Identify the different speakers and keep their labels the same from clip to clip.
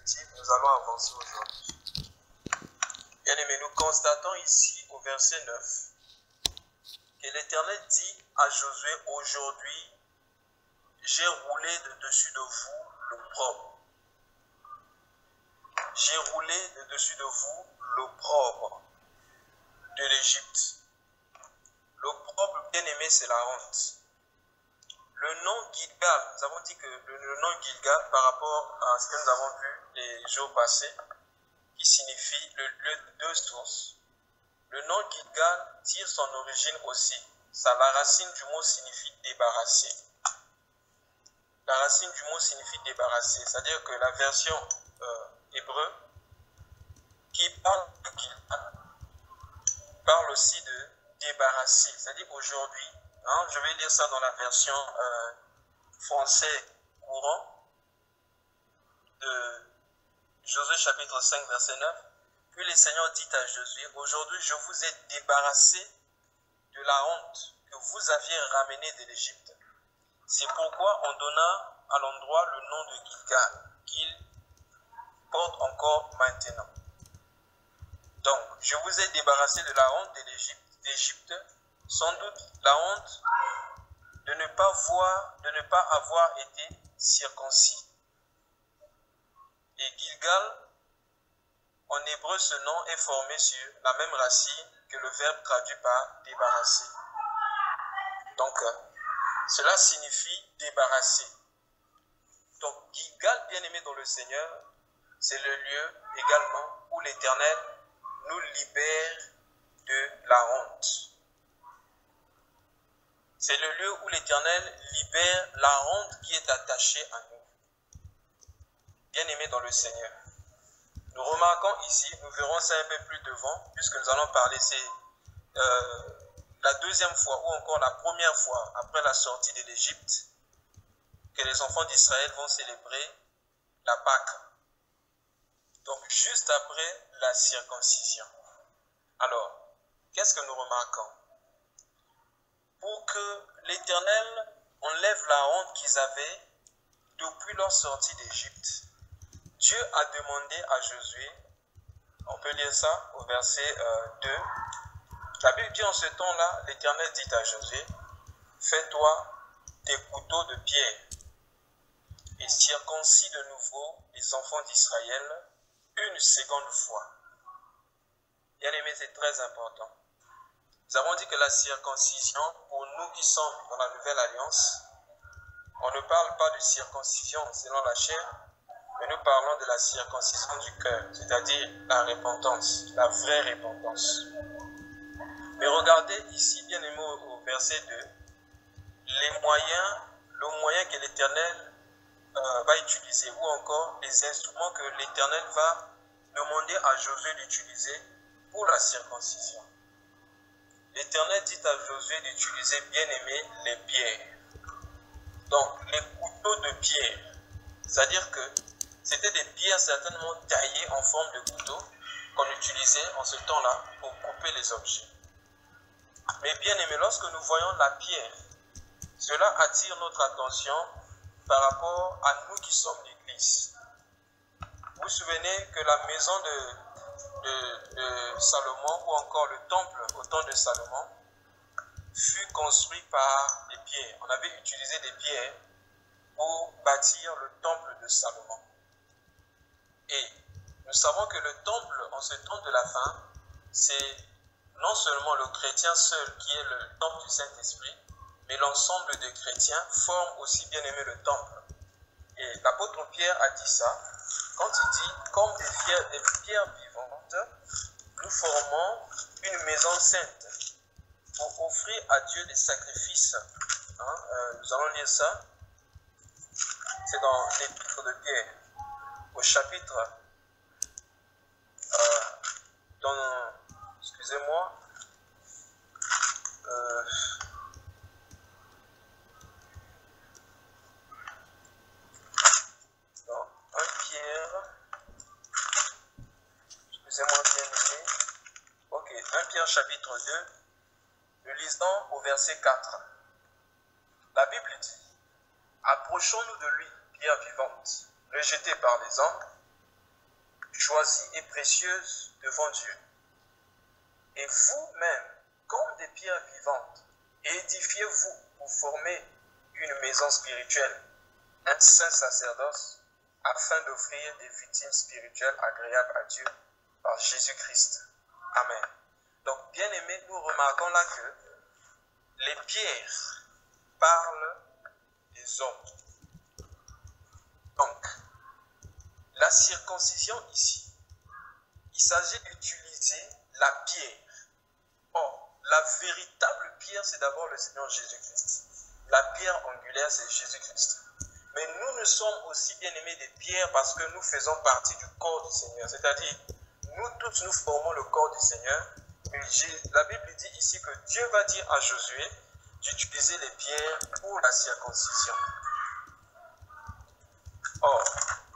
Speaker 1: répétitive, nous allons avancer aujourd'hui. Bien aimé, nous constatons ici au verset 9 que l'Éternel dit à Josué, aujourd'hui, j'ai roulé de dessus de vous l'opprobre. J'ai roulé de dessus de vous l'opprobre de l'Égypte. L'opprobre, bien aimé, c'est la honte. Le nom Gilgal, nous avons dit que le nom Gilgal, par rapport à ce que nous avons vu les jours passés, qui signifie le lieu de deux sources. Le nom Gilgal tire son origine aussi. La racine du mot signifie débarrasser. La racine du mot signifie débarrasser. C'est-à-dire que la version hébreu qui parle de Gilgal parle aussi de débarrasser. C'est-à-dire aujourd'hui, je vais lire ça dans la version français courant de Josué chapitre 5 verset 9. Puis le Seigneur dit à Josué, aujourd'hui je vous ai débarrassé de la honte que vous aviez ramenée de l'Égypte. C'est pourquoi on donna à l'endroit le nom de Gilgal, qu'il porte encore maintenant. Donc, je vous ai débarrassé de la honte de d'Égypte, sans doute la honte de ne pas avoir été circoncis. Et Gilgal, en hébreu, ce nom est formé sur la même racine que le verbe traduit par débarrasser. Donc, cela signifie débarrasser. Donc, Gilgal, bien aimé dans le Seigneur, c'est le lieu également où l'Éternel nous libère de la honte. C'est le lieu où l'Éternel libère la honte qui est attachée à nous. Bien aimé dans le Seigneur. Nous remarquons ici, nous verrons ça un peu plus devant, puisque nous allons parler, c'est la deuxième fois ou encore la première fois après la sortie de l'Égypte que les enfants d'Israël vont célébrer la Pâque. Donc juste après la circoncision. Alors, qu'est-ce que nous remarquons? Pour que l'Éternel enlève la honte qu'ils avaient depuis leur sortie d'Égypte, Dieu a demandé à Josué, on peut lire ça au verset 2, la Bible dit en ce temps-là, l'Éternel dit à Josué, fais-toi des couteaux de pierre et circoncis de nouveau les enfants d'Israël une seconde fois. Bien aimé, c'est très important. Nous avons dit que la circoncision, pour nous qui sommes dans la nouvelle alliance, on ne parle pas de circoncision selon la chair, mais nous parlons de la circoncision du cœur, c'est-à-dire la repentance, la vraie repentance. Mais regardez ici, bien aimé, au verset 2, le moyen que l'Éternel va utiliser, ou encore les instruments que l'Éternel va demander à Josué d'utiliser pour la circoncision. L'Éternel dit à Josué d'utiliser, bien aimé, les pierres. Donc, les couteaux de pierre, c'est-à-dire que c'était des pierres certainement taillées en forme de couteau qu'on utilisait en ce temps-là pour couper les objets. Mais bien aimé, lorsque nous voyons la pierre, cela attire notre attention par rapport à nous qui sommes l'Église. Vous vous souvenez que la maison de Salomon, ou encore le temple au temps de Salomon, fut construit par des pierres. On avait utilisé des pierres pour bâtir le temple de Salomon. Et nous savons que le temple, en ce temps de la fin, c'est non seulement le chrétien seul qui est le temple du Saint-Esprit, mais l'ensemble des chrétiens forment aussi, bien aimé, le temple. Et l'apôtre Pierre a dit ça, quand il dit, comme des pierres vivantes, nous formons une maison sainte pour offrir à Dieu des sacrifices. Nous allons lire ça. C'est dans l'épître de Pierre, au chapitre, excusez-moi, dans 1 Pierre, excusez-moi bien aimé, ok, 1 Pierre chapitre 2, nous lisons au verset 4. La Bible dit, approchons-nous de lui, pierre vivante, rejetée par les hommes, choisie et précieuse devant Dieu. Et vous-même, comme des pierres vivantes, édifiez-vous pour former une maison spirituelle, un saint sacerdoce, afin d'offrir des victimes spirituelles agréables à Dieu par Jésus-Christ. Amen. Donc, bien aimés, nous remarquons là que les pierres parlent des hommes. Donc, la circoncision ici, il s'agit d'utiliser la pierre. Or, la véritable pierre, c'est d'abord le Seigneur Jésus-Christ. La pierre angulaire, c'est Jésus-Christ. Mais nous, nous sommes aussi bien aimés des pierres parce que nous faisons partie du corps du Seigneur. C'est-à-dire, nous tous, nous formons le corps du Seigneur. Mais la Bible dit ici que Dieu va dire à Josué d'utiliser les pierres pour la circoncision. Or,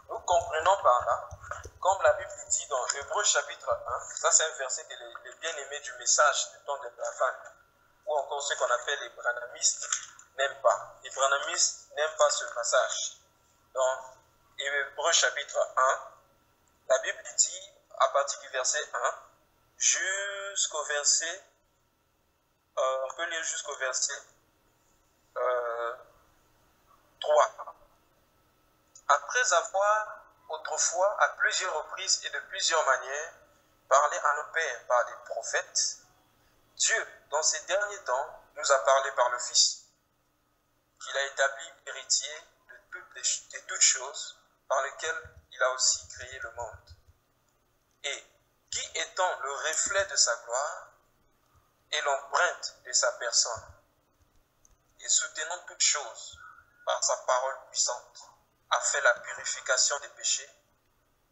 Speaker 1: nous comprenons par là, comme la Bible dit dans Hébreux chapitre 1, ça c'est un verset que les bien-aimés du message du temps de la fin, ou encore ceux qu'on appelle les branhamistes, n'aiment pas. Les branhamistes n'aiment pas ce passage. Dans Hébreux chapitre 1, la Bible dit, à partir du verset 1, jusqu'au verset, on peut lire jusqu'au verset 3. Après avoir autrefois, à plusieurs reprises et de plusieurs manières, parlé à nos pères par des prophètes, Dieu, dans ces derniers temps, nous a parlé par le Fils, qu'il a établi héritier de toutes choses, par lesquelles il a aussi créé le monde. Et qui étant le reflet de sa gloire et l'empreinte de sa personne, et soutenant toutes choses par sa parole puissante, a fait la purification des péchés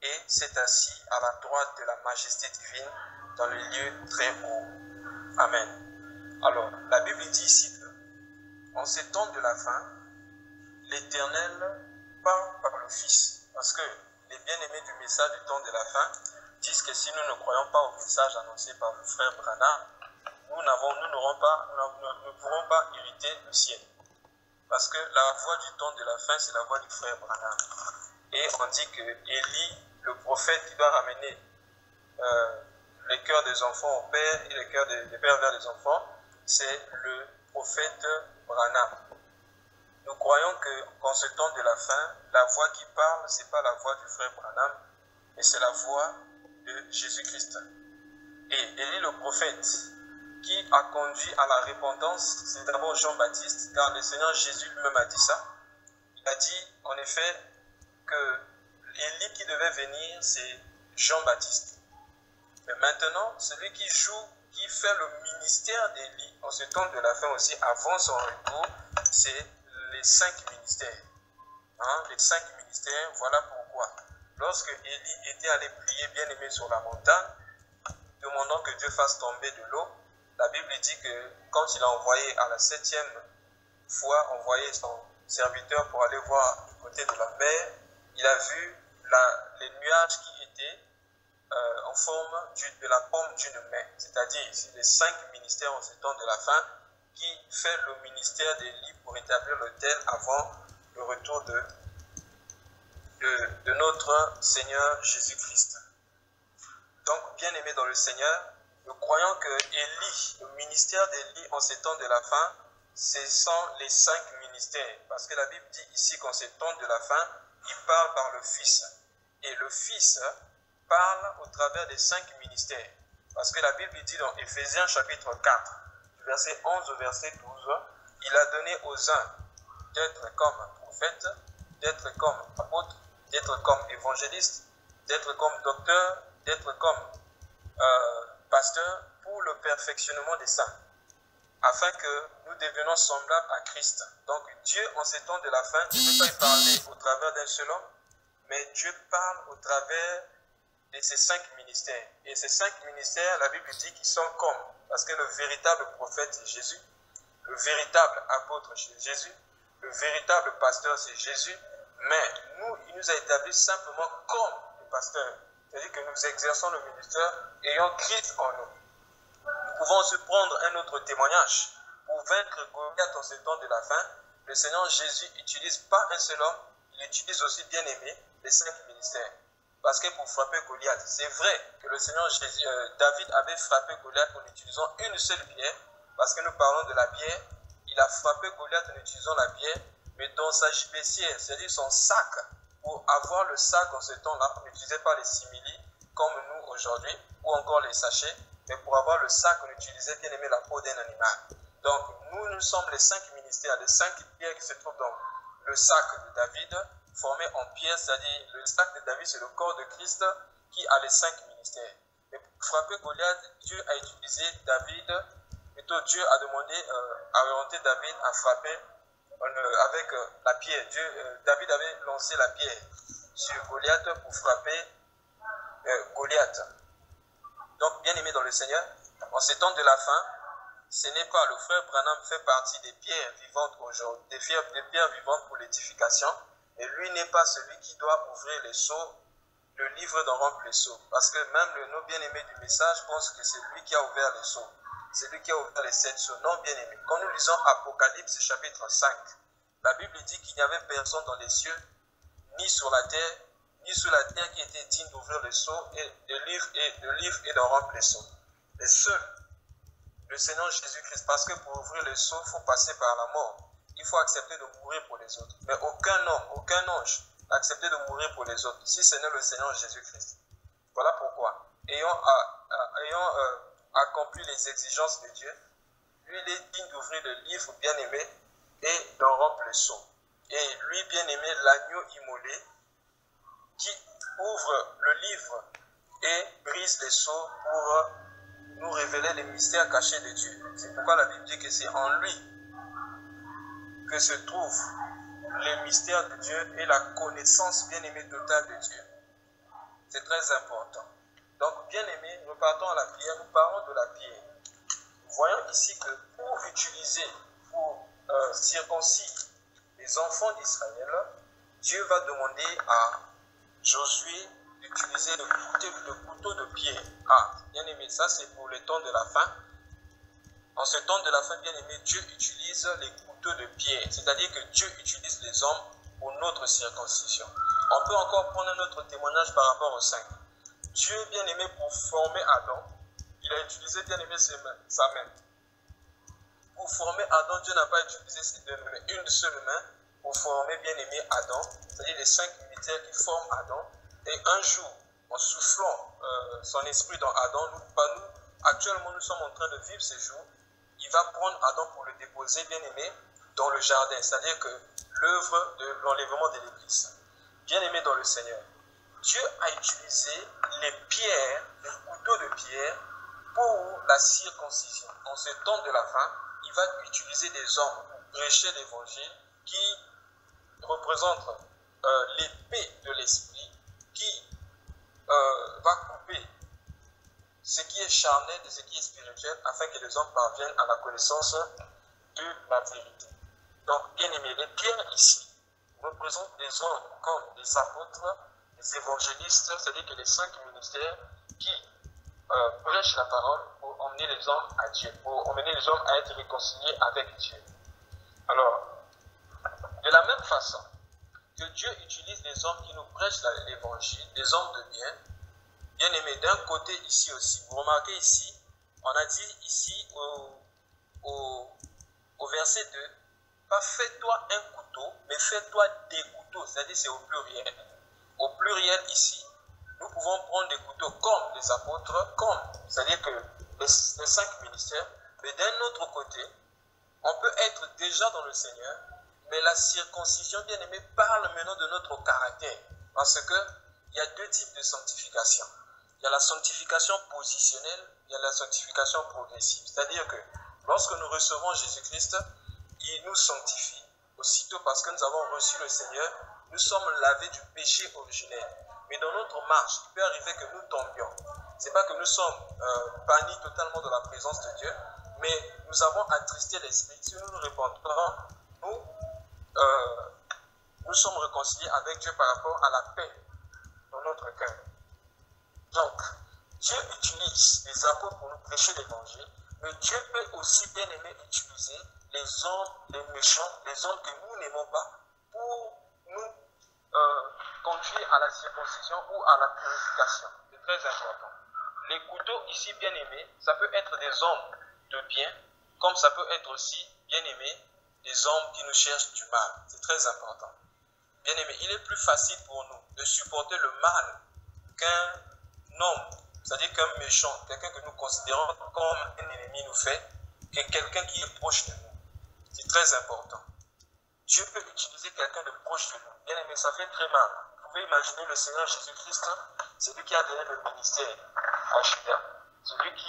Speaker 1: et s'est assis à la droite de la majesté divine dans le lieu très haut. Amen. Alors, la Bible dit ici que, en ces temps de la fin, l'Éternel parle par le Fils. Parce que les bien-aimés du message du temps de la fin disent que si nous ne croyons pas au message annoncé par le frère Branham, nous ne pourrons pas hériter le ciel. Parce que la voix du temps de la fin, c'est la voix du frère Branham. Et on dit que Élie, le prophète qui doit ramener les cœurs des enfants au père et les cœurs des pères vers les enfants, c'est le prophète Branham. Nous croyons qu'en ce temps de la fin, la voix qui parle, ce n'est pas la voix du frère Branham, mais c'est la voix de Jésus-Christ. Et Élie, le prophète, qui a conduit à la repentance, c'est d'abord Jean-Baptiste, car le Seigneur Jésus lui-même a dit ça. Il a dit, en effet, que Élie qui devait venir, c'est Jean-Baptiste. Mais maintenant, celui qui fait le ministère d'Élie, en ce temps de la fin aussi, avant son retour, c'est les 5 ministères. Les 5 ministères, voilà pourquoi. Lorsque Élie était allé prier bien-aimé sur la montagne, demandant que Dieu fasse tomber de l'eau, la Bible dit que quand il a envoyé à la 7e fois, envoyé son serviteur pour aller voir du côté de la mer, il a vu les nuages qui étaient en forme de la paume d'une main. C'est-à-dire, c'est les 5 ministères en ce temps de la fin qui fait le ministère d'Élie pour établir l'autel avant le retour de notre Seigneur Jésus-Christ. Donc, bien aimé dans le Seigneur, nous croyons que Élie, le ministère d'Élie en ces temps de la fin, ce sont les 5 ministères. Parce que la Bible dit ici qu'en ces temps de la fin, il parle par le Fils. Et le Fils parle au travers des 5 ministères. Parce que la Bible dit dans Éphésiens chapitre 4, du verset 11 au verset 12, il a donné aux uns d'être comme prophètes, d'être comme apôtres, d'être comme évangélistes, d'être comme docteurs, d'être comme pasteur pour le perfectionnement des saints, afin que nous devenions semblables à Christ. Donc Dieu, en ces temps de la fin, ne veut pas y parler au travers d'un seul homme, mais Dieu parle au travers de ces 5 ministères. Et ces 5 ministères, la Bible dit qu'ils sont comme, parce que le véritable prophète, c'est Jésus, le véritable apôtre, c'est Jésus, le véritable pasteur, c'est Jésus, mais nous, il nous a établis simplement comme les pasteurs. C'est-à-dire que nous exerçons le ministère ayant Christ en nous. Nous pouvons aussi prendre un autre témoignage. Pour vaincre Goliath en ce temps de la fin, le Seigneur Jésus n'utilise pas un seul homme, il utilise aussi bien aimé les 5 ministères. parce que pour frapper Goliath, c'est vrai que le Seigneur David avait frappé Goliath en utilisant une seule pierre, parce que nous parlons de la pierre. Il a frappé Goliath en utilisant la pierre, mais dans sa gibecière, c'est-à-dire son sac, pour avoir le sac en ce temps-là, on n'utilisait pas les simili comme nous aujourd'hui, ou encore les sachets, mais pour avoir le sac, on utilisait bien aimé la peau d'un animal. Donc nous sommes les 5 ministères, les 5 pierres qui se trouvent dans le sac de David, formé en pierre, c'est-à-dire le sac de David, c'est le corps de Christ qui a les 5 ministères. Mais pour frapper Goliath, Dieu a utilisé David, plutôt Dieu a demandé, a orienté David à frapper avec la pierre. David avait lancé la pierre sur Goliath pour frapper Goliath. Donc, bien aimé dans le Seigneur, en ces temps de la fin, ce n'est pas, le frère Branham fait partie des pierres vivantes aujourd'hui, des pierres vivantes pour l'édification, et lui n'est pas celui qui doit ouvrir les seaux, le livre d'en remplir les seaux, parce que même nos bien-aimés du message pensent que c'est lui qui a ouvert les seaux, c'est lui qui a ouvert les 7 seaux. Non, bien-aimés, quand nous lisons Apocalypse chapitre 5, la Bible dit qu'il n'y avait personne dans les cieux, ni sur la terre, ni sur la terre qui était digne d'ouvrir les seaux et de livre et d'en remplir les seaux. Les seuls, le Seigneur Jésus-Christ, parce que pour ouvrir les seaux, il faut passer par la mort. Il faut accepter de mourir pour les autres. Mais aucun homme, aucun ange n'a accepté de mourir pour les autres, si ce n'est le Seigneur Jésus-Christ. Voilà pourquoi, ayant accompli les exigences de Dieu, lui, il est digne d'ouvrir le livre bien-aimé et d'en rompre le sceau. Et lui, bien-aimé, l'agneau immolé, qui ouvre le livre et brise les sceaux pour nous révéler les mystères cachés de Dieu. C'est pourquoi la Bible dit que c'est en lui que se trouve les mystères de Dieu et la connaissance bien-aimée totale de Dieu. C'est très important. Donc, bien-aimés, nous partons à la prière, nous parlons de la prière. Voyons ici que pour circoncire les enfants d'Israël, Dieu va demander à Josué d'utiliser le couteau de pierre. Ah, bien-aimé, ça c'est pour le temps de la fin. En ce temps de la fin, bien-aimé, Dieu utilise les couteaux de pierre, c'est-à-dire que Dieu utilise les hommes pour notre circoncision. On peut encore prendre un autre témoignage par rapport au 5. Dieu, bien-aimé, pour former Adam, il a utilisé, bien-aimé, sa main. Pour former Adam, Dieu n'a pas utilisé ses deux mains, une seule main pour former, bien-aimé, Adam, c'est-à-dire les 5 militaires qui forment Adam. Et un jour, en soufflant son esprit dans Adam, actuellement, nous sommes en train de vivre ces jours. Il va prendre Adam pour le déposer, bien-aimé, dans le jardin, c'est-à-dire que l'œuvre de l'enlèvement de l'Église. Bien-aimé dans le Seigneur, Dieu a utilisé les pierres, les couteaux de pierre, pour la circoncision. En ce temps de la fin, il va utiliser des hommes pour prêcher l'évangile qui représentent l'épée de l'esprit qui va couper ce qui est charnel de ce qui est spirituel afin que les hommes parviennent à la connaissance de la vérité. Donc, bien aimé, les pierres ici représentent des hommes comme les apôtres, les évangélistes, c'est-à-dire que les 5 ministères qui prêchent la parole pour emmener les hommes à Dieu, pour emmener les hommes à être réconciliés avec Dieu. Alors, de la même façon que Dieu utilise les hommes qui nous prêchent l'évangile, des hommes de bien, bien aimés, d'un côté ici aussi, vous remarquez ici, on a dit ici au verset 2, pas fais-toi un couteau, mais fais-toi des couteaux, c'est-à-dire c'est au pluriel. Au pluriel ici, nous pouvons prendre des couteaux comme les apôtres, c'est-à-dire que les 5 ministères, mais d'un autre côté, on peut être déjà dans le Seigneur, mais la circoncision, bien aimée, parle maintenant de notre caractère, parce qu'il y a 2 types de sanctification. Il y a la sanctification positionnelle, il y a la sanctification progressive. C'est-à-dire que lorsque nous recevons Jésus-Christ, il nous sanctifie. Aussitôt parce que nous avons reçu le Seigneur, nous sommes lavés du péché originel. Mais dans notre marche, il peut arriver que nous tombions. Ce n'est pas que nous sommes bannis totalement de la présence de Dieu, mais nous avons attristé l'esprit. Si nous nous repentons, nous sommes réconciliés avec Dieu par rapport à la paix dans notre cœur. Donc, Dieu utilise les apôtres pour nous prêcher l'évangile, mais Dieu peut aussi, bien aimé, utiliser les hommes, les méchants, les hommes que nous n'aimons pas, pour nous conduire à la circoncision ou à la purification. C'est très important. Les couteaux ici, bien aimés, ça peut être des hommes de bien, comme ça peut être aussi, bien aimés, des hommes qui nous cherchent du mal. C'est très important. Bien aimés, il est plus facile pour nous de supporter le mal qu'un homme, c'est-à-dire qu'un méchant, quelqu'un que nous considérons comme un ennemi nous fait, que quelqu'un qui est proche de nous. C'est très important. Dieu peut utiliser quelqu'un de proche de nous. Bien aimé, ça fait très mal. Vous pouvez imaginer le Seigneur Jésus-Christ, c'est lui qui a donné le ministère à Judas. C'est lui qui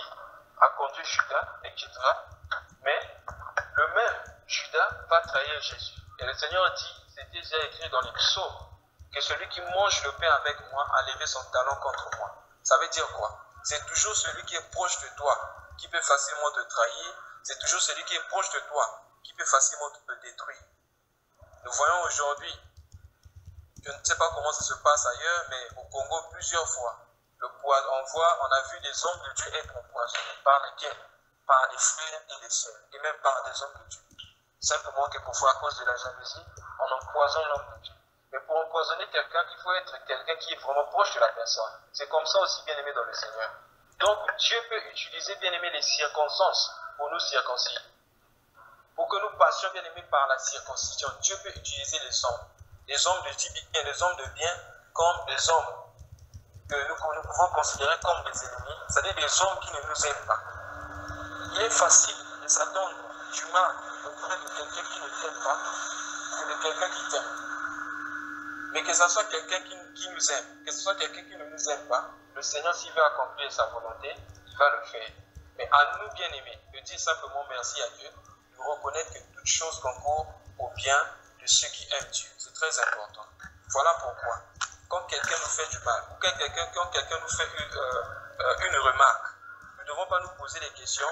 Speaker 1: a conduit Judas, etc. Mais le même Judas va trahir Jésus. Et le Seigneur dit, c'était déjà écrit dans les psaumes, que celui qui mange le pain avec moi a levé son talon contre moi. Ça veut dire quoi? C'est toujours celui qui est proche de toi qui peut facilement te trahir. C'est toujours celui qui est proche de toi qui peut facilement te détruire. Nous voyons aujourd'hui, je ne sais pas comment ça se passe ailleurs, mais au Congo, plusieurs fois, on a vu des hommes de Dieu être empoisonnés. Par lesquels? Par les frères et les sœurs, et même par des hommes de Dieu. Simplement que parfois, à cause de la jalousie, on empoisonne l'homme de Dieu. Mais pour empoisonner quelqu'un, il faut être quelqu'un qui est vraiment proche de la personne. C'est comme ça aussi, bien aimé dans le Seigneur. Donc, Dieu peut utiliser, bien aimé, les circonstances pour nous circoncire. Pour que nous passions, bien aimé, par la circoncision, Dieu peut utiliser les hommes de bien, les hommes de bien, comme des hommes que nous pouvons considérer comme des ennemis, c'est-à-dire des hommes qui ne nous aiment pas. Il est facile de s'attendre du mal auprès de quelqu'un qui ne t'aime pas que de quelqu'un qui t'aime. Mais que ce soit quelqu'un qui nous aime, que ce soit quelqu'un qui ne nous aime pas, le Seigneur, s'il veut accomplir sa volonté, il va le faire. Mais à nous, bien aimés, de dire simplement merci à Dieu, de reconnaître que toute chose concourt au bien de ceux qui aiment Dieu. C'est très important. Voilà pourquoi, quand quelqu'un nous fait du mal, ou quand quelqu'un nous fait une remarque, nous ne devons pas nous poser des questions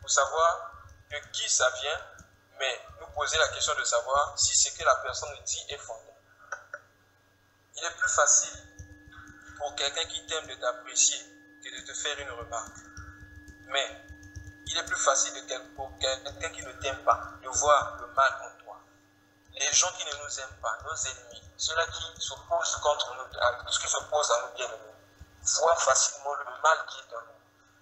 Speaker 1: pour savoir de qui ça vient, mais nous poser la question de savoir si ce que la personne nous dit est fondé. Il est plus facile pour quelqu'un qui t'aime de t'apprécier que de te faire une remarque. Mais il est plus facile pour quelqu'un qui ne t'aime pas de voir le mal en toi. Les gens qui ne nous aiment pas, nos ennemis, ceux-là qui s'opposent contre nous, tout ce qui s'oppose à nous bien-aimés, voient facilement le mal qui est en nous.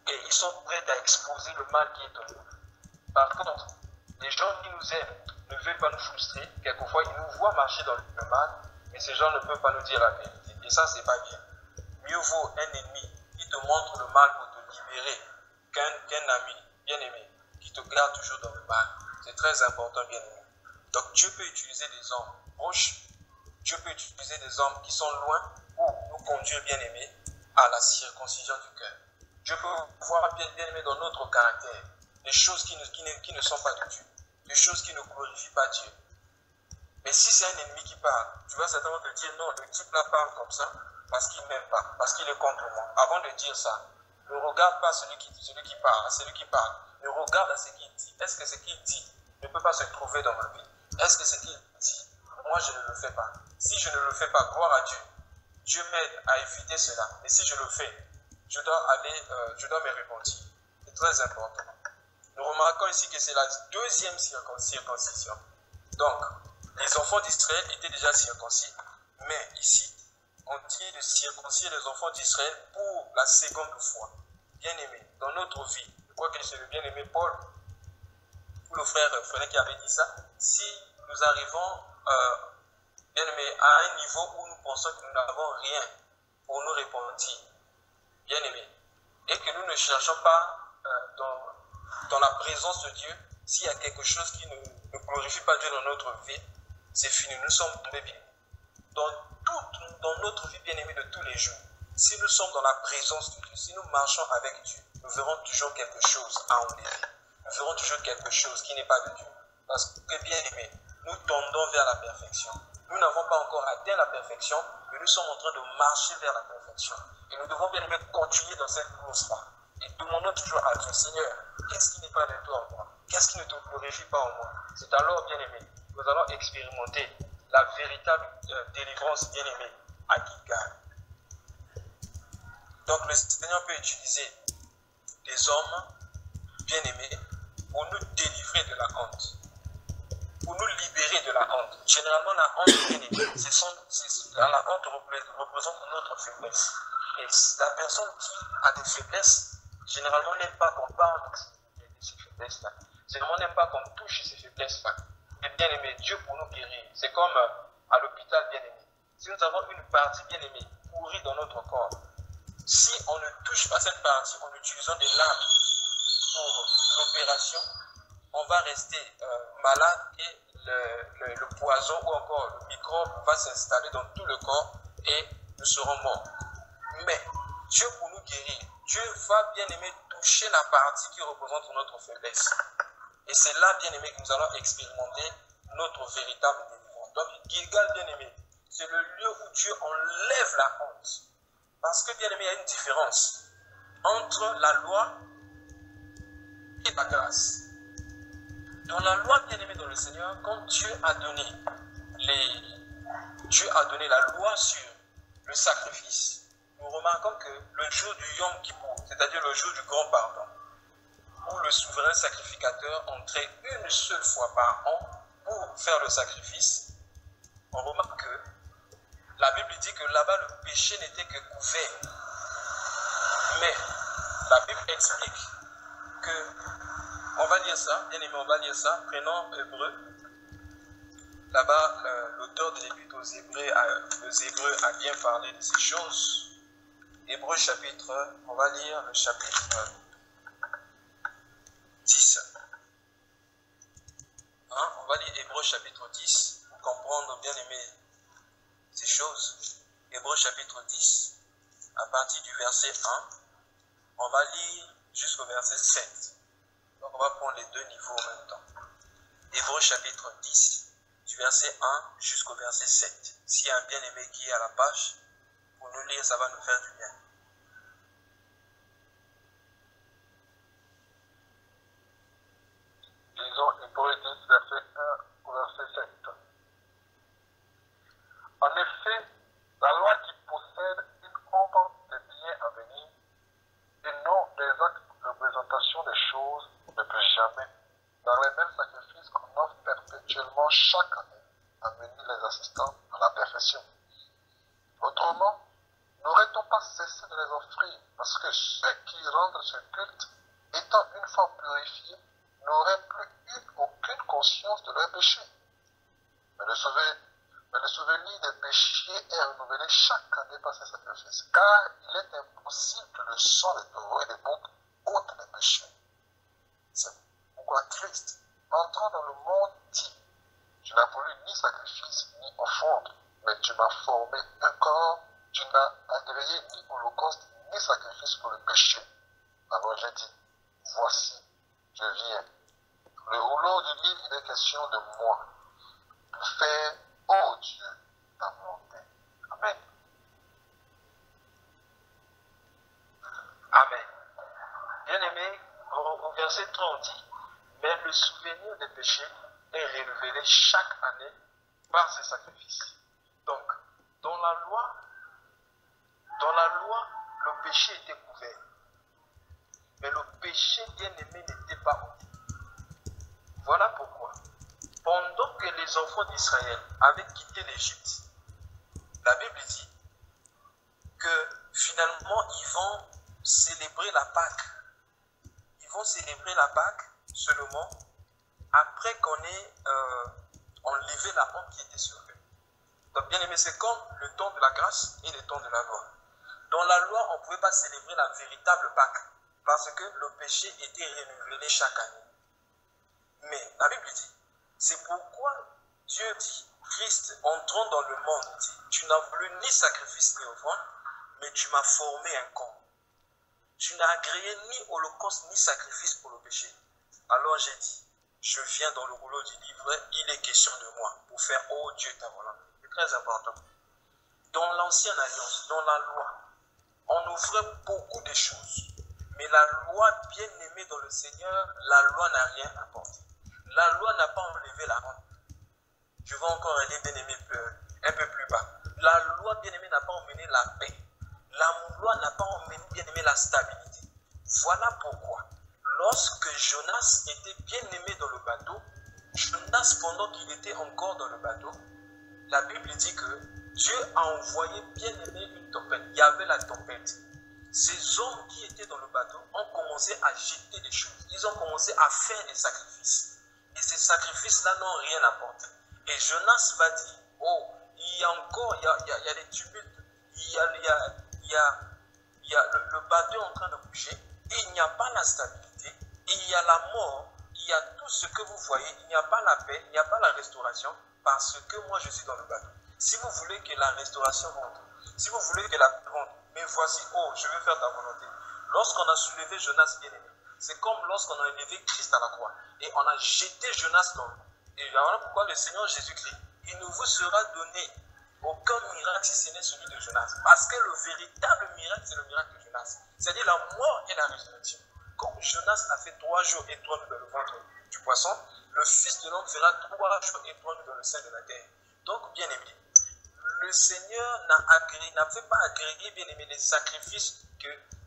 Speaker 1: Et ils sont prêts à exposer le mal qui est en nous. Par contre, les gens qui nous aiment ne veulent pas nous frustrer. Quelquefois, ils nous voient marcher dans le mal, mais ces gens ne peuvent pas nous dire la vérité. Et ça, c'est pas bien. Mieux vaut un ennemi qui te montre le mal pour te libérer qu'un ami bien-aimé qui te garde toujours dans le mal. C'est très important, bien-aimé. Donc, Dieu peut utiliser des hommes proches, Dieu peut utiliser des hommes qui sont loin pour nous conduire, bien-aimés, à la circoncision du cœur. Dieu peut voir, bien-aimé, dans notre caractère, des choses qui ne sont pas de Dieu, des choses qui ne glorifient pas Dieu. Mais si c'est un ennemi qui parle, tu vas certainement te dire non, le type là parle comme ça parce qu'il ne m'aime pas, parce qu'il est contre moi. Avant de dire ça, ne regarde pas celui qui parle. Ne regarde à ce qu'il dit. Est-ce que ce qu'il dit ne peut pas se trouver dans ma vie? Est-ce que ce qu'il dit, moi je ne le fais pas? Si je ne le fais pas, gloire à Dieu. Dieu m'aide à éviter cela. Mais si je le fais, je dois me repentir. C'est très important. Nous remarquons ici que c'est la deuxième circoncision. Donc, les enfants d'Israël étaient déjà circoncis, mais ici, on dit de circoncire les enfants d'Israël pour la seconde fois. Bien-aimé, dans notre vie, je crois que c'est le bien-aimé Paul, ou le frère Frédéric qui avait dit ça, si nous arrivons, bien-aimé, à un niveau où nous pensons que nous n'avons rien pour nous repentir, bien-aimé, et que nous ne cherchons pas dans la présence de Dieu, s'il y a quelque chose qui ne glorifie pas Dieu dans notre vie, c'est fini, nous sommes tombés bien. Dans notre vie bien-aimée de tous les jours, si nous sommes dans la présence de Dieu, si nous marchons avec Dieu, nous verrons toujours quelque chose à enlever. Nous verrons toujours quelque chose qui n'est pas de Dieu. Parce que bien-aimés, nous tendons vers la perfection. Nous n'avons pas encore atteint la perfection, mais nous sommes en train de marcher vers la perfection. Et nous devons bien-aimés continuer dans cette course-là. Et demandons toujours à Dieu, Seigneur, qu'est-ce qui n'est pas de toi en moi? Qu'est-ce qui ne te glorifie pas en moi? C'est alors, bien-aimé, nous allons expérimenter la véritable délivrance, bien-aimée, à Gilgal. Donc, le Seigneur peut utiliser des hommes bien-aimés pour nous délivrer de la honte. pour nous libérer de la honte. Généralement, la honte, la honte représente notre faiblesse. Et la personne qui a des faiblesses, généralement, n'aime pas qu'on parle de ces faiblesses-là. Généralement, n'aime pas qu'on touche ces faiblesses-là. Mais bien aimé, Dieu pour nous guérir. C'est comme à l'hôpital, bien aimé. Si nous avons une partie, bien aimée, pourrie dans notre corps, si on ne touche pas cette partie en utilisant des lames pour l'opération, on va rester malade et le poison ou encore le microbe va s'installer dans tout le corps et nous serons morts. Mais Dieu pour nous guérir, Dieu va bien aimer toucher la partie qui représente notre faiblesse. Et c'est là, bien aimé, que nous allons expérimenter notre véritable délivrance. Donc, Gilgal, bien aimé, c'est le lieu où Dieu enlève la honte. Parce que, bien aimé, il y a une différence entre la loi et la grâce. Dans la loi, bien aimé, dans le Seigneur, quand Dieu a donné la loi sur le sacrifice, nous remarquons que le jour du Yom Kippour, c'est-à-dire le jour du grand pardon, où le souverain sacrificateur entrait une seule fois par an pour faire le sacrifice, on remarque que la Bible dit que là-bas le péché n'était que couvert. Mais la Bible explique que, on va lire ça, bien aimé, on va lire ça, prenons Hébreu. Là-bas, l'auteur de l'Épître aux Hébreux a bien parlé de ces choses. Hébreu chapitre, on va lire le chapitre 10. On va lire Hébreu chapitre 10 pour comprendre, bien aimé, ces choses. Hébreu chapitre 10, à partir du verset 1, on va lire jusqu'au verset 7. Donc on va prendre les deux niveaux en même temps. Hébreu chapitre 10, du verset 1 jusqu'au verset 7. S'il y a un bien-aimé qui est à la page, pour nous lire, ça va nous faire du bien.
Speaker 2: Disons Hébreu 10, verset 1 au verset 7. En effet, la loi qui possède une ombre des biens à venir et non des actes de représentation des choses ne peut jamais, dans les mêmes sacrifices qu'on offre perpétuellement chaque année, amener les assistants à la perfection. Autrement, n'aurait-on pas cessé de les offrir, parce que ceux qui rendent ce culte, étant une fois purifiés, n'auraient plus eu aucune conscience de leurs péchés. Mais le souvenir des péchés est renouvelé chaque année par ces sacrifices, car il est impossible que le sang des taureaux et des boucs ôte les péchés. C'est pourquoi Christ, entrant dans le monde, dit: tu n'as voulu ni sacrifice ni offrande, mais tu m'as formé un corps, tu n'as agréé ni holocauste ni sacrifice pour le péché. Alors j'ai dit: voici, je viens. Le rouleau du livre, il est question de moi, pour faire, ô Dieu, ta volonté. Amen.
Speaker 1: Amen. Bien-aimé, au verset 30 dit: mais le souvenir des péchés est renouvelé chaque année par ces sacrifices. Donc, dans la loi, le péché était couvert. Mais le péché, bien-aimé, n'était pas ôté. Voilà pourquoi, pendant que les enfants d'Israël avaient quitté l'Égypte, la Bible dit que finalement, ils vont célébrer la Pâque. Ils vont célébrer la Pâque seulement après qu'on ait enlevé la honte qui était sur eux. Donc, bien aimé, c'est comme le temps de la grâce et le temps de la loi. Dans la loi, on ne pouvait pas célébrer la véritable Pâque parce que le péché était renouvelé chaque année. Mais la Bible dit, c'est pourquoi Dieu dit, Christ entrant dans le monde, dit: tu n'as voulu ni sacrifice ni offrande, mais tu m'as formé un corps. Tu n'as agréé ni holocauste ni sacrifice pour le péché. Alors j'ai dit: je viens dans le rouleau du livre, il est question de moi, pour faire, oh Dieu, ta volonté. C'est très important. Dans l'ancienne alliance, dans la loi, on offrait beaucoup de choses. Mais la loi, bien aimée dans le Seigneur, la loi n'a rien apporté. La loi n'a pas enlevé la honte. Je vais encore aller, bien aimé, un peu plus bas. La loi, bien aimée, n'a pas emmené la paix. La loi n'a pas emmené, bien aimé, la stabilité. Voilà pourquoi, lorsque Jonas était bien aimé dans le bateau, Jonas, pendant qu'il était encore dans le bateau, la Bible dit que Dieu a envoyé bien aimé une tempête. Il y avait la tempête. Ces hommes qui étaient dans le bateau ont commencé à jeter des choses. Ils ont commencé à faire des sacrifices. Et ces sacrifices-là n'ont rien apporté. Et Jonas va dire, oh, il y a encore, il y a des tumultes, il y a le bateau est en train de bouger, et il n'y a pas la stabilité, il y a la mort, il y a tout ce que vous voyez, il n'y a pas la paix, il n'y a pas la restauration, parce que moi je suis dans le bateau. Si vous voulez que la restauration rentre, si vous voulez que la paix rentre, mais voici, oh, je veux faire ta volonté. Lorsqu'on a soulevé Jonas bien-aimé, c'est comme lorsqu'on a élevé Christ à la croix, et on a jeté Jonas dans l'eau. Et voilà pourquoi le Seigneur Jésus-Christ, il ne vous sera donné aucun miracle si ce n'est celui de Jonas. Parce que le véritable miracle, c'est le miracle de Jonas. C'est-à-dire la mort et la résurrection. Comme Jonas a fait 3 jours et 3 nuits dans le ventre du poisson, le Fils de l'homme fera 3 jours et 3 nuits dans le sein de la terre. Donc, bien aimé, le Seigneur n'avait pas agréé, bien aimé, les sacrifices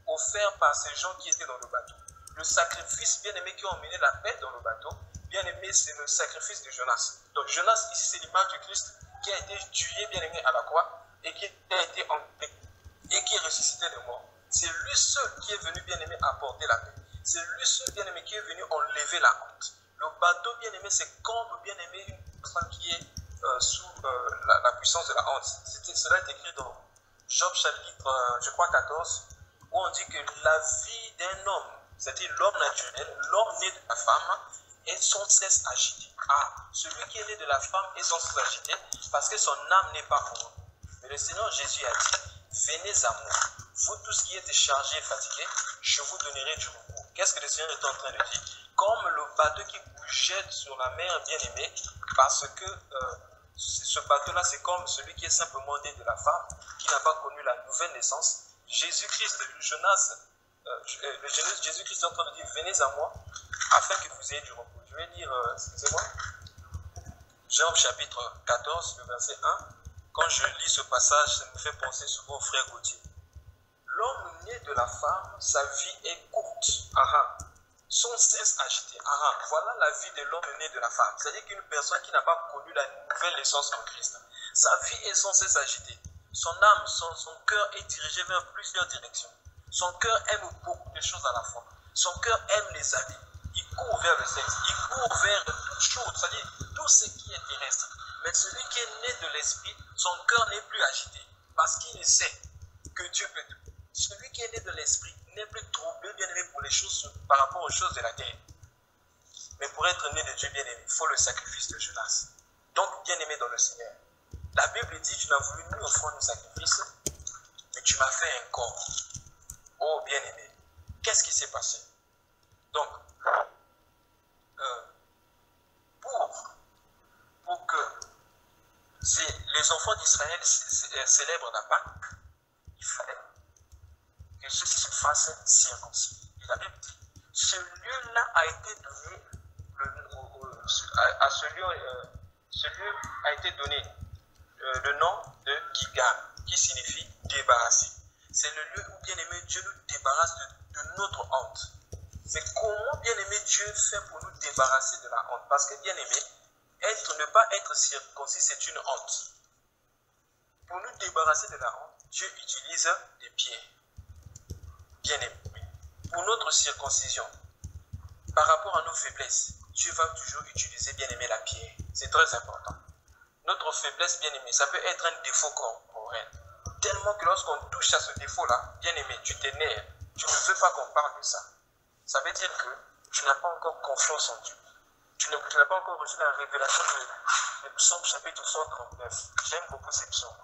Speaker 1: offerts par ces gens qui étaient dans le bateau. Le sacrifice, bien aimé, qui ont mené la paix dans le bateau, bien aimé, c'est le sacrifice de Jonas. Donc, Jonas, ici, c'est l'image du Christ qui a été tué, bien aimé, à la croix et qui a été enlevé et qui est ressuscité de mort. C'est lui seul qui est venu, bien aimé, apporter la paix. C'est lui seul, bien aimé, qui est venu enlever la honte. Le bateau, bien aimé, c'est comme, bien aimé, une personne qui est sous la puissance de la honte. Cela est écrit dans Job chapitre, je crois, 14, où on dit que la vie d'un homme, c'est-à-dire l'homme naturel, l'homme né de la femme, est sans cesse agité. Ah, celui qui est né de la femme est sans cesse agité parce que son âme n'est pas pour vous. Mais le Seigneur Jésus a dit, venez à moi, vous tous qui êtes chargés et fatigués, je vous donnerai du repos. Qu'est-ce que le Seigneur est en train de dire? Comme le bateau qui bougeait sur la mer bien-aimée, parce que ce bateau-là, c'est comme celui qui est simplement né de la femme, qui n'a pas connu la nouvelle naissance. Jésus-Christ, Jésus-Christ est en train de dire, venez à moi, afin que vous ayez du repos. Je vais lire, excusez-moi, Jean chapitre 14, le verset 1. Quand je lis ce passage, ça me fait penser souvent au frère Gauthier. L'homme né de la femme, sa vie est courte, sans cesse agité. Voilà la vie de l'homme né de la femme. C'est-à-dire qu'une personne qui n'a pas connu la nouvelle naissance en Christ, sa vie est sans cesse agitée. Son âme, son cœur est dirigé vers plusieurs directions. Son cœur aime beaucoup de choses à la fois. Son cœur aime les habits. Il court vers le sexe. Il court vers toutes choses, c'est-à-dire tout ce qui est terrestre. Mais celui qui est né de l'esprit, son cœur n'est plus agité. Parce qu'il sait que Dieu peut tout. Celui qui est né de l'esprit n'est plus troublé, bien aimé, pour les choses par rapport aux choses de la terre. Mais pour être né de Dieu, bien aimé, il faut le sacrifice de Jonas. Donc, bien aimé dans le Seigneur, la Bible dit, tu n'as voulu ni offrande ni sacrifice, mais tu m'as fait un corps. Oh, bien aimé, qu'est-ce qui s'est passé? Donc, pour que les enfants d'Israël célèbrent la Pâque, il fallait que ceux-ci se fassent circoncis. Et la Bible dit, ce lieu-là a été donné, ce lieu a été donné le nom de Gilgal, qui signifie débarrasser. C'est le lieu où, bien aimé, Dieu nous débarrasse de notre honte. Mais comment, bien aimé, Dieu fait pour nous débarrasser de la honte? Parce que, bien aimé, ne pas être circoncis, c'est une honte. Pour nous débarrasser de la honte, Dieu utilise des pierres. Bien aimé. Pour notre circoncision, par rapport à nos faiblesses, Dieu va toujours utiliser, bien aimé, la pierre. C'est très important. Notre faiblesse, bien aimé, ça peut être un défaut corporel. Tellement que lorsqu'on touche à ce défaut-là, bien aimé, tu t'énerves. Tu ne veux pas qu'on parle de ça. Ça veut dire que tu n'as pas encore confiance en Dieu. Tu n'as pas encore reçu la révélation de Psaume chapitre 139. J'aime beaucoup ces psaumes.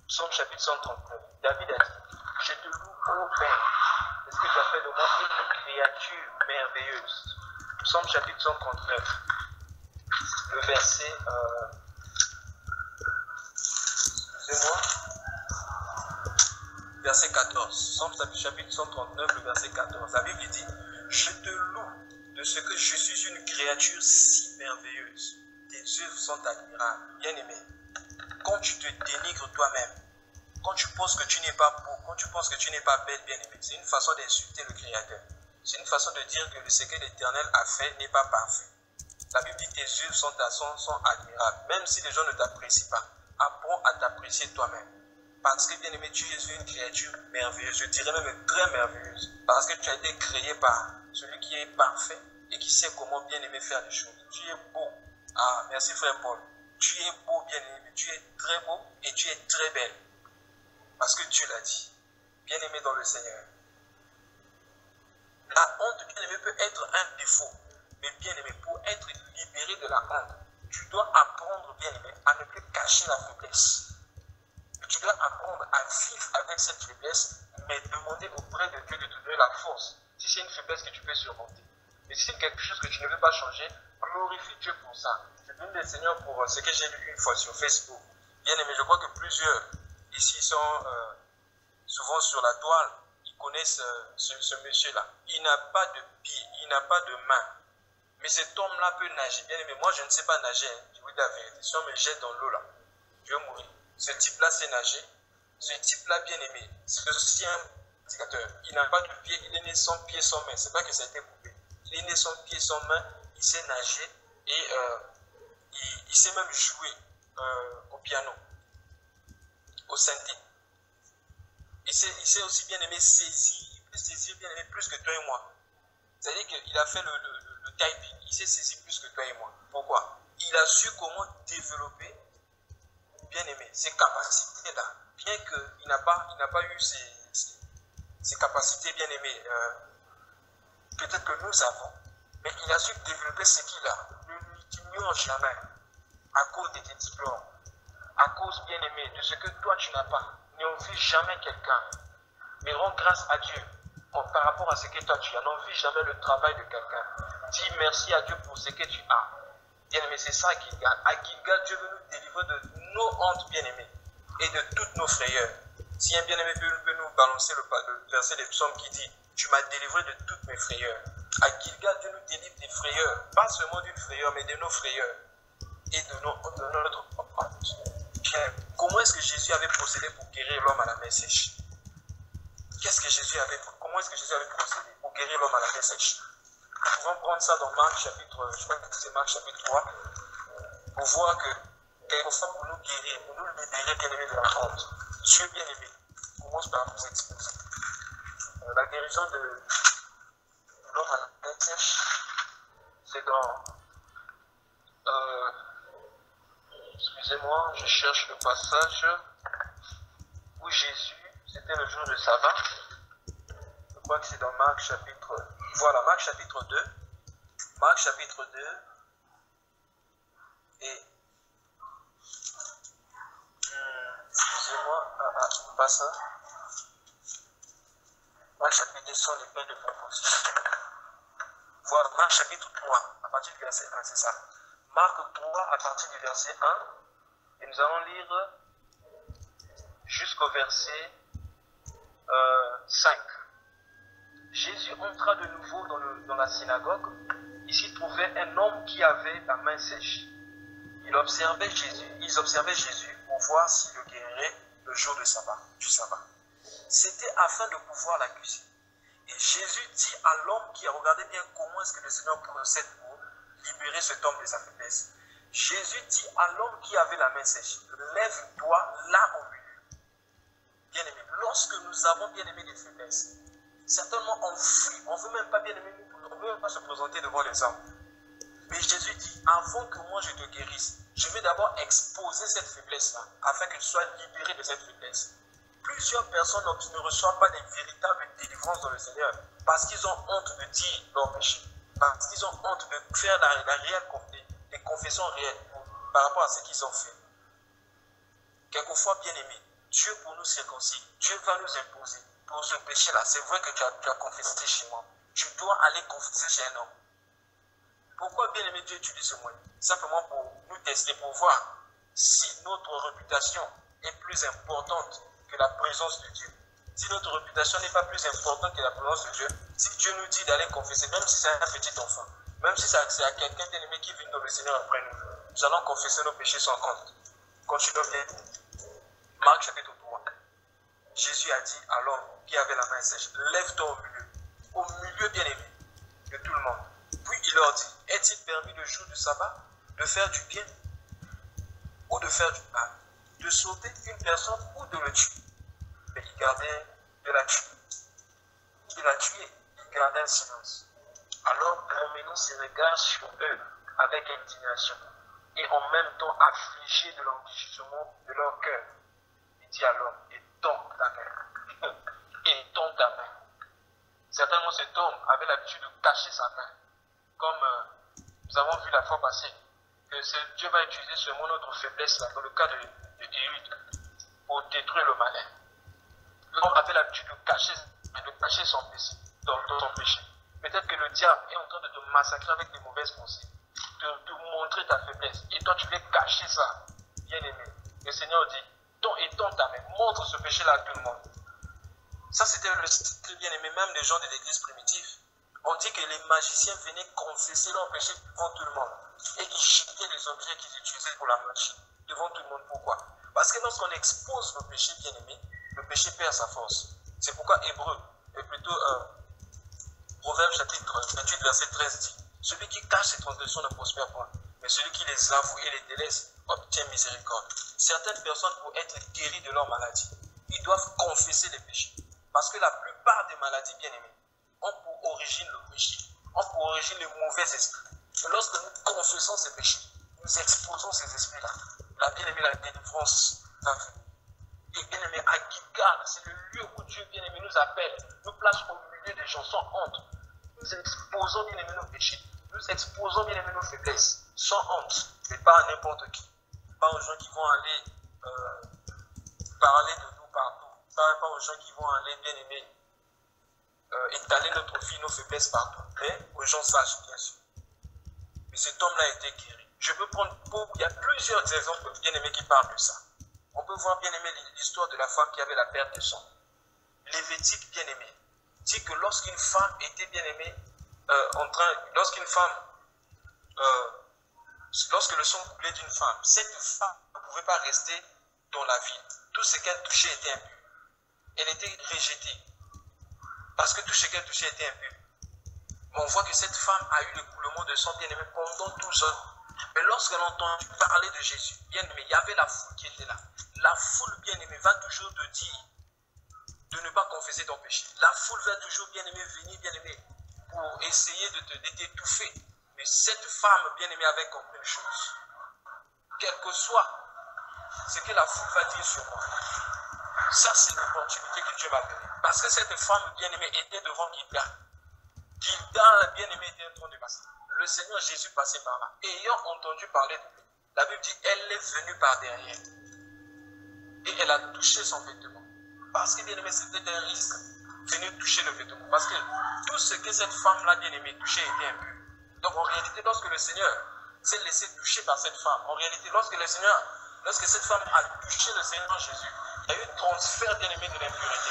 Speaker 1: Psaume chapitre 139. David a dit, je te loue, ô Père, parce que tu as fait de moi une créature merveilleuse. Psaume chapitre 139. Le verset... excusez-moi. Verset 14. Psaume chapitre 139, le verset 14. La Bible dit, je te loue de ce que je suis une créature si merveilleuse. Tes œuvres sont admirables. Bien-aimé, quand tu te dénigres toi-même, quand tu penses que tu n'es pas beau, quand tu penses que tu n'es pas belle, bien-aimé, c'est une façon d'insulter le Créateur. C'est une façon de dire que ce que l'Éternel a fait n'est pas parfait. La Bible dit que tes yeux sont admirables. Même si les gens ne t'apprécient pas, apprends à t'apprécier toi-même. Parce que, bien aimé, tu es une créature merveilleuse. Je dirais même très merveilleuse. Parce que tu as été créé par celui qui est parfait et qui sait comment bien aimer faire les choses. Tu es beau. Ah, merci frère Paul. Tu es beau, bien aimé. Tu es très beau et tu es très belle. Parce que Dieu l'a dit. Bien aimé dans le Seigneur. La honte, bien aimé, peut être un défaut. Mais bien aimé, pour être libéré de la honte, tu dois apprendre, bien aimé, à ne plus cacher la faiblesse. Tu dois apprendre à vivre avec cette faiblesse, mais demander auprès de Dieu de te donner la force. Si c'est une faiblesse que tu peux surmonter. Mais si c'est quelque chose que tu ne veux pas changer, glorifie Dieu pour ça. Je bénis le Seigneur pour ce que j'ai lu une fois sur Facebook. Bien aimé, je crois que plusieurs ici sont souvent sur la toile. Ils connaissent ce monsieur-là. Il n'a pas de pied, il n'a pas de main. Mais cet homme-là peut nager. Bien aimé, moi je ne sais pas nager. Je vous dis la vérité. Si on me jette dans l'eau là, je vais mourir. Ce type-là sait nager. Ce type-là, bien aimé, c'est aussi un prédicateur. Il n'a pas de pied, il est né sans pied, sans main. C'est pas que ça a été coupé. Il est né sans pied, sans main. Il sait nager et il sait même jouer au piano, au synthé. Il sait aussi bien aimé saisir. Il peut saisir bien aimé plus que toi et moi. C'est-à-dire qu'il a fait le typing. Il sait saisir plus que toi et moi. Pourquoi? Il a su comment développer, bien aimé, ces capacités-là. Bien qu'il n'a pas eu ces capacités, bien aimées, peut-être que nous avons. Mais il a su développer ce qu'il a. Ne l'ignore jamais. À cause de tes diplômes. À cause, bien aimé, de ce que toi tu n'as pas. N'envie jamais quelqu'un. Mais rends grâce à Dieu par rapport à ce que toi tu as. N'envie jamais le travail de quelqu'un. Dis merci à Dieu pour ce que tu as. Bien-aimé, c'est ça à Gilgal. À Gilgal, Dieu veut nous délivrer de nos hontes, bien-aimés, et de toutes nos frayeurs. Si un bien-aimé peut nous balancer le verset des psaumes qui dit « Tu m'as délivré de toutes mes frayeurs ». À Gilgal, Dieu nous délivre des frayeurs. Pas seulement d'une frayeur, mais de nos frayeurs. Et de notre honte. Comment est-ce que Jésus avait procédé pour guérir l'homme à la main sèche? Comment est-ce que Jésus avait procédé pour guérir l'homme à la main sèche? Nous pouvons prendre ça dans Marc chapitre, je crois que c'est Marc chapitre 3, pour voir que quelquefois pour nous guérir, pour nous libérer bien aimé de la honte, Dieu bien aimé commence par nous exposer. La guérison de l'homme à la main sèche, c'est dans, excusez-moi, je cherche le passage où Jésus, c'était le jour de sabbat. Je crois que c'est dans Marc chapitre, voilà, Marc chapitre 2. Marc chapitre 2. Et, excusez-moi, pas ça. Marc chapitre 2 sont les peines de proportion. Voilà, Marc chapitre 3, à partir du verset 1, c'est ça. Marc 3, à partir du verset 1. Et nous allons lire jusqu'au verset 5. Jésus entra de nouveau dans la synagogue. Il s'y trouvait un homme qui avait la main sèche. Ils observaient Jésus pour voir s'il le guérirait le jour du sabbat. C'était afin de pouvoir l'accuser. Et Jésus dit à l'homme qui a regardé bien comment est-ce que le Seigneur procède pour libérer cet homme de sa faiblesse. Jésus dit à l'homme qui avait la main sèche, lève-toi là au milieu. Bien aimé, lorsque nous avons bien aimé des faiblesses, certainement on fuit, on ne veut même pas bien aimer, on ne veut même pas se présenter devant les hommes. Mais Jésus dit, avant que moi je te guérisse, je vais d'abord exposer cette faiblesse-là, afin que tu sois libéré de cette faiblesse. Plusieurs personnes ne reçoivent pas des véritables délivrances dans le Seigneur, parce qu'ils ont honte de dire leur péché, parce qu'ils ont honte de faire des confessions réelles par rapport à ce qu'ils ont fait. Quelquefois, bien aimé, Dieu pour nous circoncire, Dieu va nous imposer. Pour ce péché-là, c'est vrai que tu as confessé chez moi. Tu dois aller confesser chez un homme. Pourquoi, bien aimé, Dieu utilise ce moyen? Simplement pour nous tester, pour voir si notre réputation est plus importante que la présence de Dieu. Si notre réputation n'est pas plus importante que la présence de Dieu, si Dieu nous dit d'aller confesser, même si c'est un petit enfant, même si c'est à quelqu'un bien aimé qui vient dans le Seigneur après nous, nous allons confesser nos péchés sans compte. Continuons bien. Marc chapitre 3. Jésus a dit à l'homme qui avait la main sèche, lève-toi au milieu bien aimé de tout le monde. Puis il il leur dit, est-il permis le jour du sabbat de faire du bien ou de faire du mal, de sauver une personne ou de le tuer? Mais il gardait de la tuer. Il la tué, il gardait un silence.
Speaker 3: Alors promenons ses regards sur eux avec indignation et en même temps affligé de l'enrichissement de leur cœur. Il dit alors, étends ta main. Étends ta main. Certainement cet homme avait l'habitude de cacher sa main. Comme nous avons vu la fois passée, que Dieu va utiliser seulement notre faiblesse là, dans le cas de Ehud, pour détruire le malin. L'homme avait l'habitude de cacher son péché, dans son péché. Peut-être que le diable est en train de te massacrer avec des mauvaises pensées, de te montrer ta faiblesse. Et toi, tu veux cacher ça, bien aimé. Le Seigneur dit, étends ta main, montre ce péché-là à tout le monde.
Speaker 1: Ça, c'était le style bien aimé, même des gens de l'église primitive. On dit que les magiciens venaient confesser leur péché devant tout le monde. Et ils jetaient les objets qu'ils utilisaient pour la magie devant tout le monde. Pourquoi? Parce que lorsqu'on expose le péché bien aimé, le péché perd sa force. C'est pourquoi Hébreu, et plutôt Proverbe chapitre 28, verset 13 dit, celui qui cache ses transgressions ne prospère point, mais celui qui les avoue et les délaisse obtient miséricorde. Certaines personnes, pour être guéries de leur maladie, ils doivent confesser les péchés. Parce que la plupart des maladies bien aimées ont pour origine le péché, ont pour origine les mauvais esprits. Et lorsque nous confessons ces péchés, nous exposons ces esprits-là. La bien-aimée, la délivrance va venir. Et bien-aimé, à Gilgal, c'est le lieu où Dieu, bien-aimé, nous appelle, nous place au milieu des gens sans honte. Nous exposons, bien-aimé, nos péchés. Nous exposons, bien-aimé, nos faiblesses, sans honte, mais pas à n'importe qui. Pas aux gens qui vont aller parler de nous partout. Pas aux gens qui vont aller, bien-aimé, étaler notre vie, nos faiblesses partout. Mais aux gens sages, bien sûr. Mais cet homme-là a été guéri. Je peux prendre il y a plusieurs exemples bien-aimés qui parlent de ça. On peut voir bien-aimé l'histoire de la femme qui avait la perte de sang. Lévitique bien-aimé dit que lorsqu'une femme était bien-aimée, lorsque le sang coulait d'une femme, cette femme ne pouvait pas rester dans la ville. Tout ce qu'elle touchait était impur. Elle était rejetée. Parce que tout ce qu'elle touchait était impur. Mais on voit que cette femme a eu le coulement de sang bien-aimé pendant 12 ans. Mais lorsqu'elle a entendu parler de Jésus, bien-aimé, il y avait la foule qui était là. La foule, bien-aimé, va toujours te dire de ne pas confesser ton péché. La foule va toujours, bien-aimé, venir, bien-aimé, pour essayer de t'étouffer. Mais cette femme, bien-aimée, avait compris une chose. Quel que soit ce que la foule va dire sur moi, ça, c'est l'opportunité que Dieu m'a donnée. Parce que cette femme, bien-aimée, était devant Gilgal. Gilgal, bien-aimé, était en train de passer. Le Seigneur Jésus passait par là. Et ayant entendu parler de lui, la Bible dit, elle est venue par derrière. Et elle a touché son vêtement. Parce que, bien-aimé, c'était un risque. Venir toucher le vêtement. Parce que tout ce que cette femme-là, bien-aimée, touchait était impur. Donc, en réalité, lorsque le Seigneur s'est laissé toucher par cette femme, en réalité, lorsque cette femme a touché le Seigneur Jésus, il y a eu un transfert, bien-aimé, de l'impureté.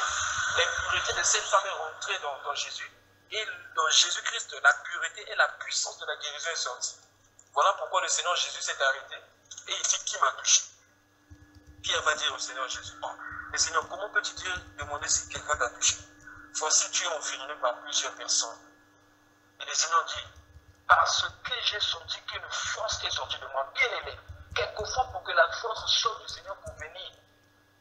Speaker 1: L'impureté de cette femme est rentrée dans Jésus. Et dans Jésus-Christ, la pureté et la puissance de la guérison est sortie. Voilà pourquoi le Seigneur Jésus s'est arrêté. Et il dit, qui m'a touché? Pierre va dire au Seigneur Jésus, oh, mais Seigneur, comment peux-tu demander si quelqu'un t'a touché? Voici, tu es environné par plusieurs personnes. Et le Seigneur dit, parce que j'ai senti qu'une force est sortie de moi. Bien aimé, quelquefois pour que la force sorte du Seigneur pour venir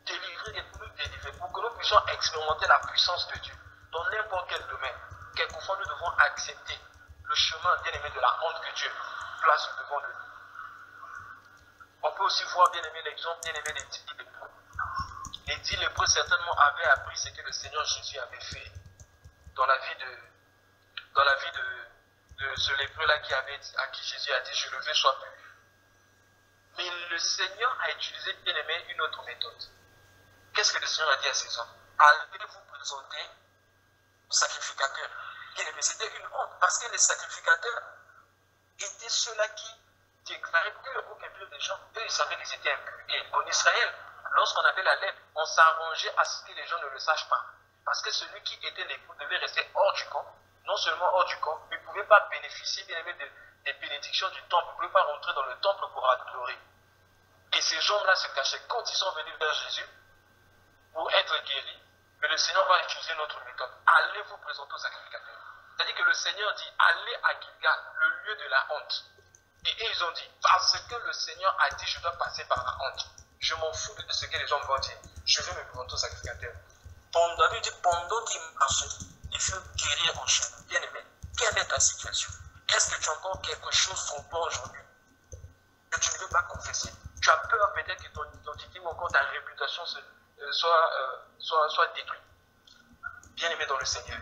Speaker 1: délivrer et pour nous délivrer, pour que nous puissions expérimenter la puissance de Dieu dans n'importe quel domaine. Quelquefois, nous devons accepter le chemin, bien aimé, de la honte que Dieu place devant nous. On peut aussi voir, bien aimé, l'exemple, bien aimé, des 10 lépreux. Les 10 lépreux, certainement, avaient appris ce que le Seigneur Jésus avait fait dans la vie de ce lépreux-là à qui Jésus a dit, je le veux, sois pur. Mais le Seigneur a utilisé, bien aimé, une autre méthode. Qu'est-ce que le Seigneur a dit à ces hommes? Allez vous présenter aux sacrificateurs. Bien aimé, c'était une honte parce que les sacrificateurs étaient ceux-là qui déclaraient pur ou impur des gens. Eux, ils savaient qu'ils étaient impurs. Et en Israël, lorsqu'on avait la lèpre, on s'arrangeait à ce que les gens ne le sachent pas. Parce que celui qui était lépreux devait rester hors du camp, non seulement hors du camp, mais ne pouvait pas bénéficier, bien aimé, des bénédictions du temple, ne pouvait pas rentrer dans le temple pour adorer. Et ces gens-là se cachaient quand ils sont venus vers Jésus pour être guéris. Mais le Seigneur va utiliser notre méthode. Allez vous présenter aux sacrificateurs.
Speaker 3: C'est-à-dire que le Seigneur dit, allez à Gilgal, le lieu de la honte. Et ils ont dit, parce que le Seigneur a dit, je dois passer par la honte. Je m'en fous de ce que les hommes vont dire. Je vais me présenter au sacrificateur. David dit, pendant qu'il marche, il faut guérir en chemin. Bien aimé, quelle est ta situation? Est-ce que tu as encore quelque chose sur toi aujourd'hui que tu ne veux pas confesser? Tu as peur peut-être que ton identité ou encore ta réputation soit détruite. Bien aimé dans le Seigneur,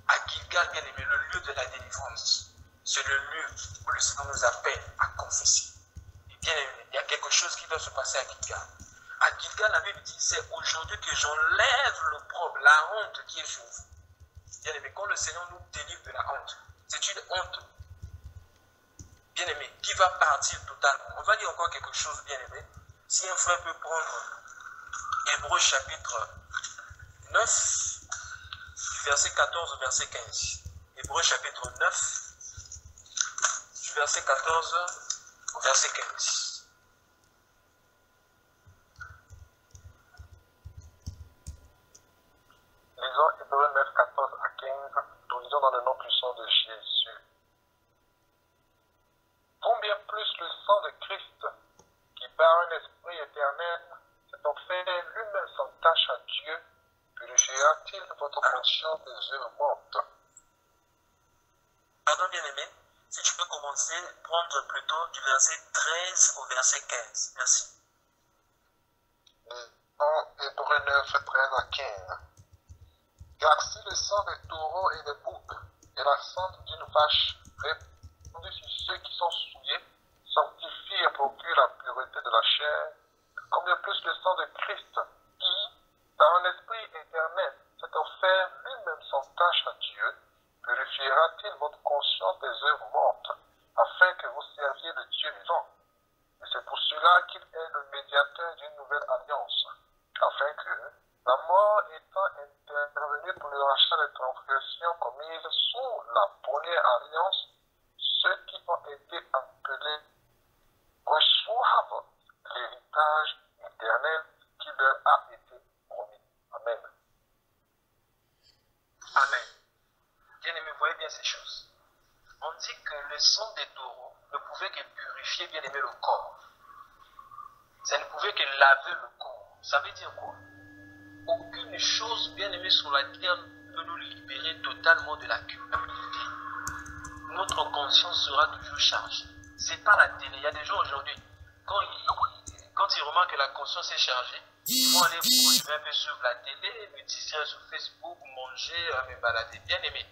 Speaker 3: à Gilgal, bien aimé, le lieu de la délivrance, c'est le lieu où le Seigneur nous appelle à confesser. Et bien aimé, il y a quelque chose qui doit se passer à Gilgal. À Gilgal, la Bible dit, c'est aujourd'hui que j'enlève l'opprobre, la honte qui est sur vous. Bien aimé, quand le Seigneur nous délivre de la honte, c'est une honte, bien aimé, qui va partir totalement. On va dire encore quelque chose, bien aimé. Si un frère peut prendre Hébreux chapitre 9, verset 14 au verset 15. Hébreux chapitre 9, du verset 14 au verset 15.
Speaker 2: Lisons Hébreux 9, 14 à 15. Nous lisons dans le nom puissant de Jésus. Combien plus le sang de Christ, qui par un esprit éternel s'est offert lui-même sans tâche à Dieu, purifiera-t-il votre conscience des œuvres mortes?
Speaker 3: Pardon, bien-aimé, si tu peux commencer, prendre plutôt du verset 13 au verset 15. Merci.
Speaker 2: Lisons Hébreux 9, 13 à 15. Car si le sang des taureaux et des boucs et la cendre d'une vache répandue sur ceux qui sont souillés sanctifie et procure la pureté de la chair, combien plus le sang de Christ, qui, par un esprit éternel, s'est offert lui-même sans tâche à Dieu, purifiera-t-il votre conscience des œuvres mortes, afin que vous serviez le Dieu vivant? Et c'est pour cela qu'il est le médiateur d'une nouvelle alliance, afin que, la mort étant intervenue pour le rachat des transgressions commises sous la première alliance, ceux qui ont été appelés reçoivent l'héritage éternel qui leur a été promis. Amen.
Speaker 3: Amen. Bien-aimé, voyez bien ces choses. On dit que le sang des taureaux ne pouvait que purifier, bien-aimé, le corps. Ça ne pouvait que laver le corps. Ça veut dire quoi? Aucune chose, bien-aimée, sur la terre peut nous libérer totalement de la culpabilité. Notre conscience sera toujours chargée. C'est pas la télé. Il y a des gens aujourd'hui, quand ils remarquent que la conscience est chargée, ils vont aller pour un peu sur la télé, me distraire sur Facebook, manger, me balader. Bien-aimé,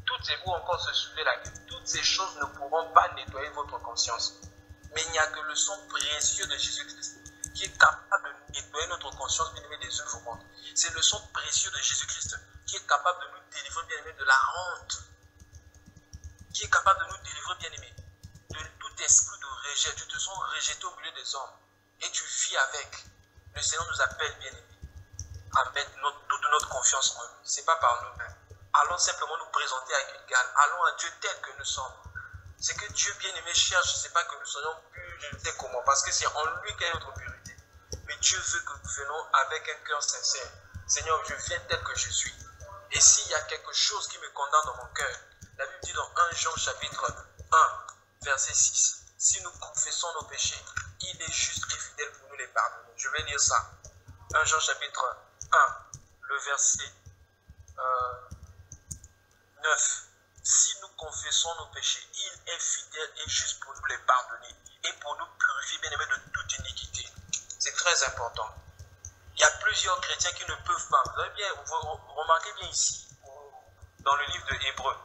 Speaker 3: toutes ces, ou encore se soulever la gueule, toutes ces choses ne pourront pas nettoyer votre conscience. Mais il n'y a que le sang précieux de Jésus-Christ qui est capable de nettoyer notre conscience, bien-aimé, des œuvres mortes. C'est le sang précieux de Jésus-Christ qui est capable de nous délivrer, bien-aimé, de la honte. Qui est capable de nous délivrer, bien-aimé, de tout esprit de rejet. Tu te sens rejeté au milieu des hommes et tu vis avec. Le Seigneur nous appelle, bien-aimé, à mettre toute notre confiance en lui. Ce n'est pas par nous-mêmes. Allons simplement nous présenter à Gilgal. Allons à Dieu tel que nous sommes. Ce que Dieu, bien-aimé, cherche, ce n'est pas que nous soyons purs, je ne sais comment, parce que c'est en lui qu'est notre purité. Mais Dieu veut que nous venons avec un cœur sincère. Seigneur, je viens tel que je suis. Et s'il y a quelque chose qui me condamne dans mon cœur, la Bible dit dans 1 Jean chapitre 1, verset 6, si nous confessons nos péchés, il est juste et fidèle pour nous les pardonner. Je vais lire ça. 1 Jean chapitre 1, le verset 9. Si nous confessons nos péchés, il est fidèle et juste pour nous les pardonner et pour nous purifier, bien-aimés, de toute iniquité. C'est très important. Il y a plusieurs chrétiens qui ne peuvent pas. Vous remarquez bien ici, dans le livre de Hébreux,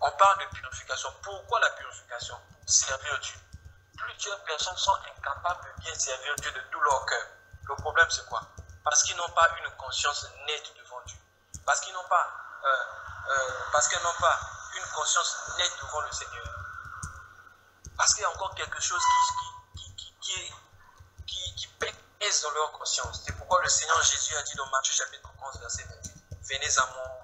Speaker 3: on parle de purification. Pourquoi la purification? Servir Dieu. Plusieurs personnes sont incapables de bien servir Dieu de tout leur cœur. Le problème, c'est quoi? Parce qu'ils n'ont pas une conscience nette devant Dieu. Parce qu'elles n'ont pas une conscience nette devant le Seigneur. Parce qu'il y a encore quelque chose qui pèse dans leur conscience. C'est pourquoi le Seigneur Jésus a dit dans Matthieu chapitre 11, verset 28, venez à moi,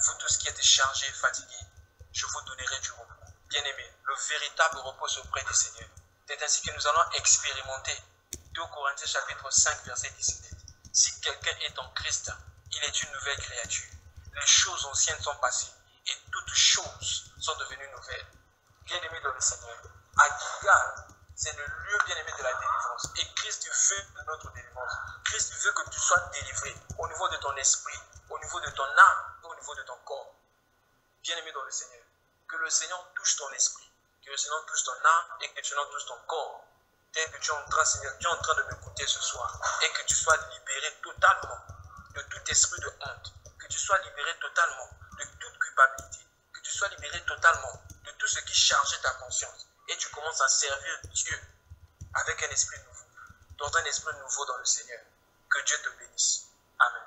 Speaker 3: vous tous qui êtes chargés, fatigués, je vous donnerai du repos. Bien-aimés, le véritable repos auprès du Seigneur. C'est ainsi que nous allons expérimenter 2 Corinthiens chapitre 5, verset 17. Si quelqu'un est en Christ, il est une nouvelle créature. Les choses anciennes sont passées
Speaker 1: et toutes choses sont devenues nouvelles. Bien-aimés dans le Seigneur, à Gilgal, c'est le lieu bien-aimé de la délivrance. Et Christ veut notre délivrance. Christ veut que tu sois délivré au niveau de ton esprit, au niveau de ton âme, au niveau de ton corps. Bien-aimé dans le Seigneur, que le Seigneur touche ton esprit, que le Seigneur touche ton âme et que le Seigneur touche ton corps. Tel que tu es en train, Seigneur, tu es en train de m'écouter ce soir et que tu sois libéré totalement de tout esprit de honte, que tu sois libéré totalement de toute culpabilité, que tu sois libéré totalement de tout ce qui chargeait ta conscience et tu commences à servir Dieu avec un esprit nouveau, dans un esprit nouveau dans le Seigneur. Que Dieu te bénisse. Amen.